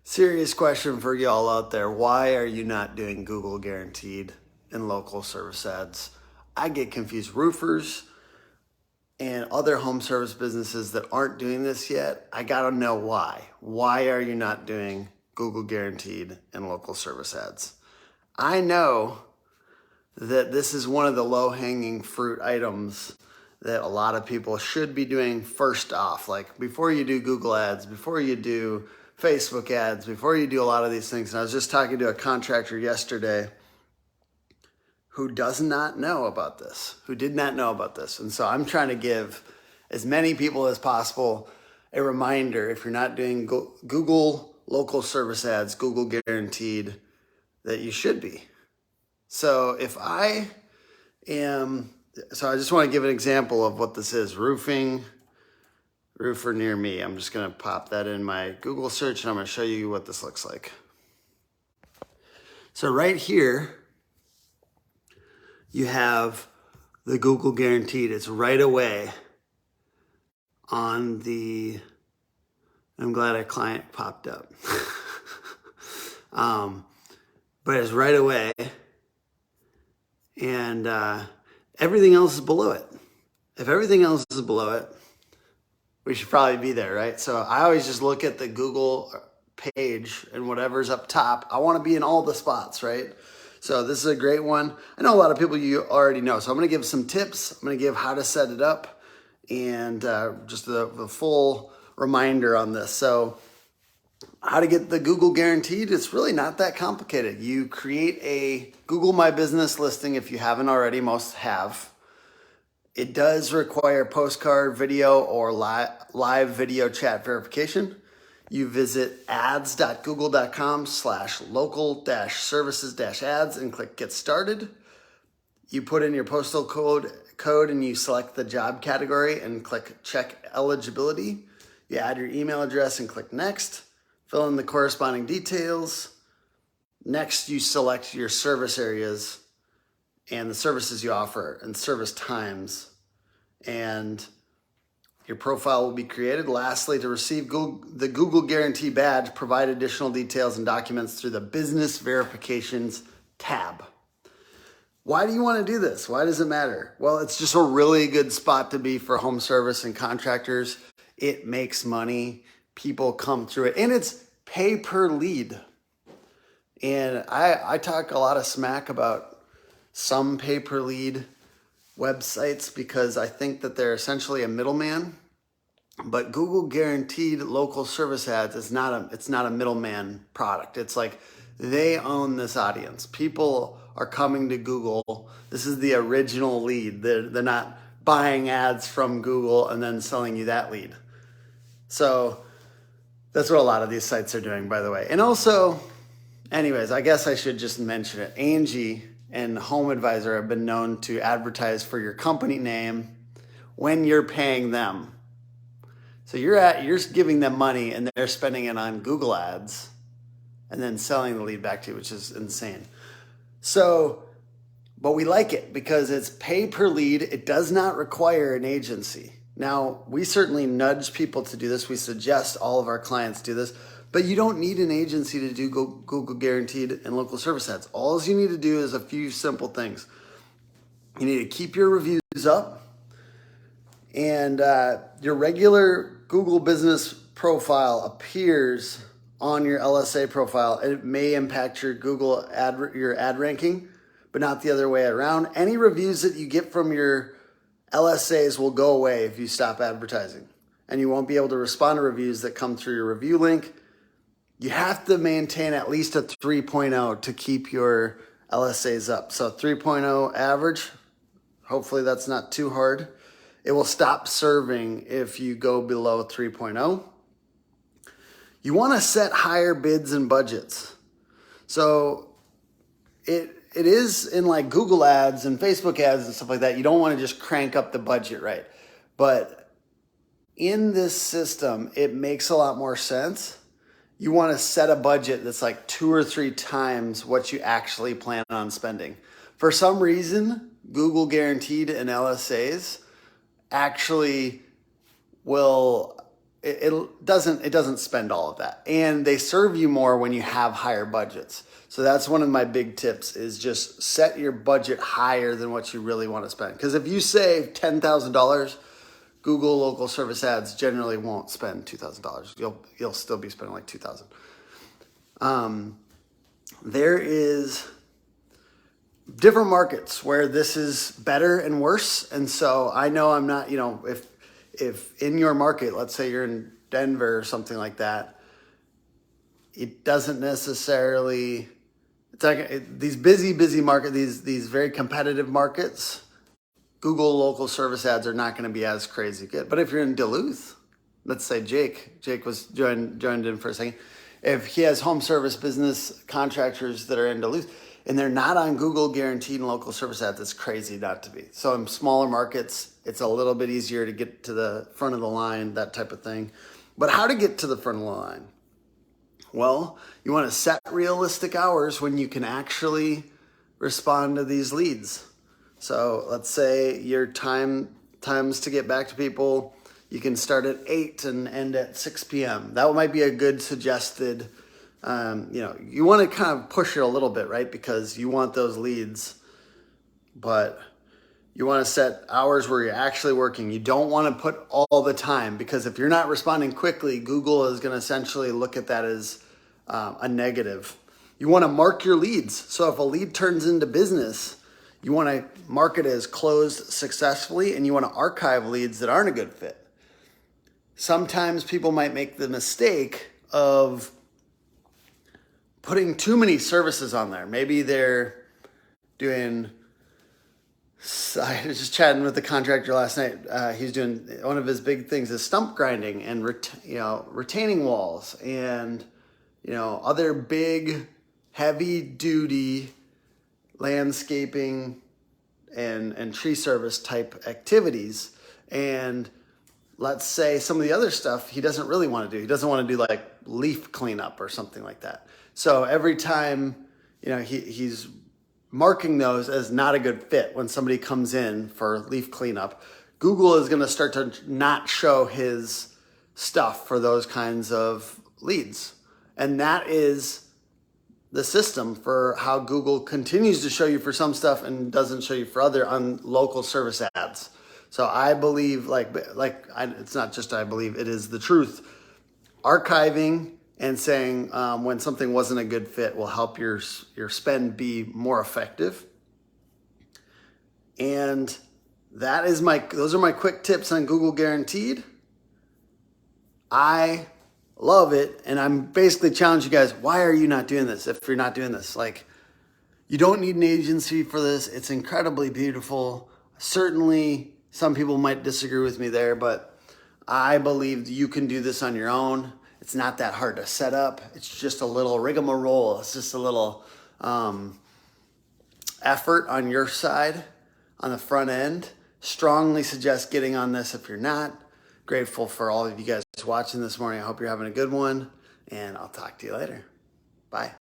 Serious question for y'all out there. Why are you not doing Google guaranteed and local service ads? I get confused. Roofers and other home service businesses that aren't doing this yet, I gotta know why. Why are you not doing Google guaranteed and local service ads? I know that this is one of the low-hanging fruit items that a lot of people should be doing first off. Like before you do Google ads, before you do Facebook ads, before you do a lot of these things. And I was just talking to a contractor yesterday who does not know about this, who did not know about this. And so I'm trying to give as many people as possible a reminder, if you're not doing Google local service ads, Google guaranteed, that you should be. So I just want to give an example of what this is. Roofer near me. I'm just going to pop that in my Google search and I'm going to show you what this looks like. So right here, you have the Google guaranteed. It's right away on the, I'm glad a client popped up. But it's right away. And everything else is below it. If everything else is below it, we should probably be there, right? So I always just look at the Google page and whatever's up top. I want to be in all the spots, right? So this is a great one. I know a lot of people you already know. So I'm going to give some tips. I'm going to give how to set it up and just the full reminder on this. So how to get the Google guaranteed, it's really not that complicated. You create a Google My Business listing if you haven't already, most have. It does require postcard video or live video chat verification. You visit ads.google.com/local-services-ads and click Get Started. You put in your postal code and you select the job category and click Check Eligibility. You add your email address and click Next. Fill in the corresponding details. Next, you select your service areas and the services you offer and service times. And your profile will be created. Lastly, to receive the Google Guarantee Badge, provide additional details and documents through the Business Verifications tab. Why do you want to do this? Why does it matter? Well, it's just a really good spot to be for home service and contractors. It makes money. People come through it. And it's pay per lead. And I talk a lot of smack about some pay per lead websites because I think that they're essentially a middleman. But Google guaranteed local service ads is it's not a middleman product. It's like they own this audience. People are coming to Google. This is the original lead. They're not buying ads from Google and then selling you that lead. So that's what a lot of these sites are doing, by the way. And also, anyways, I guess I should just mention it. Angie and Home Advisor have been known to advertise for your company name when you're paying them. So you're giving them money and they're spending it on Google ads and then selling the lead back to you, which is insane. So, but we like it because it's pay per lead. It does not require an agency. Now, we certainly nudge people to do this. We suggest all of our clients do this, but you don't need an agency to do Google Guaranteed and local service ads. All you need to do is a few simple things. You need to keep your reviews up, and your regular Google business profile appears on your LSA profile. It may impact your your ad ranking, but not the other way around. Any reviews that you get from your LSAs will go away if you stop advertising, and you won't be able to respond to reviews that come through your review link. You have to maintain at least a 3.0 to keep your LSAs up. So 3.0 average, hopefully that's not too hard. It will stop serving if you go below 3.0. You want to set higher bids and budgets. So it is in like Google ads and Facebook ads and stuff like that. You don't want to just crank up the budget, right? But in this system, it makes a lot more sense. You want to set a budget that's like 2 or 3 times what you actually plan on spending. For some reason, Google Guaranteed and LSAs actually will it doesn't spend all of that, and they serve you more when you have higher budgets. So that's one of my big tips, is just set your budget higher than what you really want to spend. Because if you save $10,000, Google local service ads generally won't spend $2,000. You'll still be spending like $2,000. There is different markets where this is better and worse, and so I know I'm not, if in your market, let's say you're in Denver or something like that, it doesn't necessarily, it's like these busy market, these very competitive markets, Google local service ads are not going to be as crazy good. But if you're in Duluth, let's say Jake was joined in for a second. If he has home service business contractors that are in Duluth and they're not on Google guaranteed and local service ads, it's crazy not to be. So in smaller markets, it's a little bit easier to get to the front of the line, that type of thing. But how to get to the front of the line? Well, you want to set realistic hours when you can actually respond to these leads. So let's say your times to get back to people, you can start at 8 and end at 6 p.m. That might be a good suggested, you want to kind of push it a little bit, right? Because you want those leads, but you want to set hours where you're actually working. You don't want to put all the time, because if you're not responding quickly, Google is going to essentially look at that as a negative. You want to mark your leads. So if a lead turns into business, you want to mark it as closed successfully, and you want to archive leads that aren't a good fit. Sometimes people might make the mistake of putting too many services on there. Maybe they're doing, I was just chatting with the contractor last night. He's doing, one of his big things is stump grinding and retaining walls and other big heavy duty landscaping and tree service type activities. And let's say some of the other stuff he doesn't really want to do. He doesn't want to do like leaf cleanup or something like that. So every time, he's marking those as not a good fit when somebody comes in for leaf cleanup, Google is going to start to not show his stuff for those kinds of leads. And that is the system for how Google continues to show you for some stuff and doesn't show you for other on local service ads. So I believe, it's not just I believe, it is the truth. Archiving and saying when something wasn't a good fit will help your spend be more effective. And those are my quick tips on Google Guaranteed. I love it, and I'm basically challenging you guys, why are you not doing this if you're not doing this? You don't need an agency for this. It's incredibly beautiful. Certainly, some people might disagree with me there, but I believe you can do this on your own. It's not that hard to set up. It's just a little rigmarole. It's just a little effort on your side on the front end. Strongly suggest getting on this if you're not. Grateful for all of you guys watching this morning. I hope you're having a good one, and I'll talk to you later. Bye.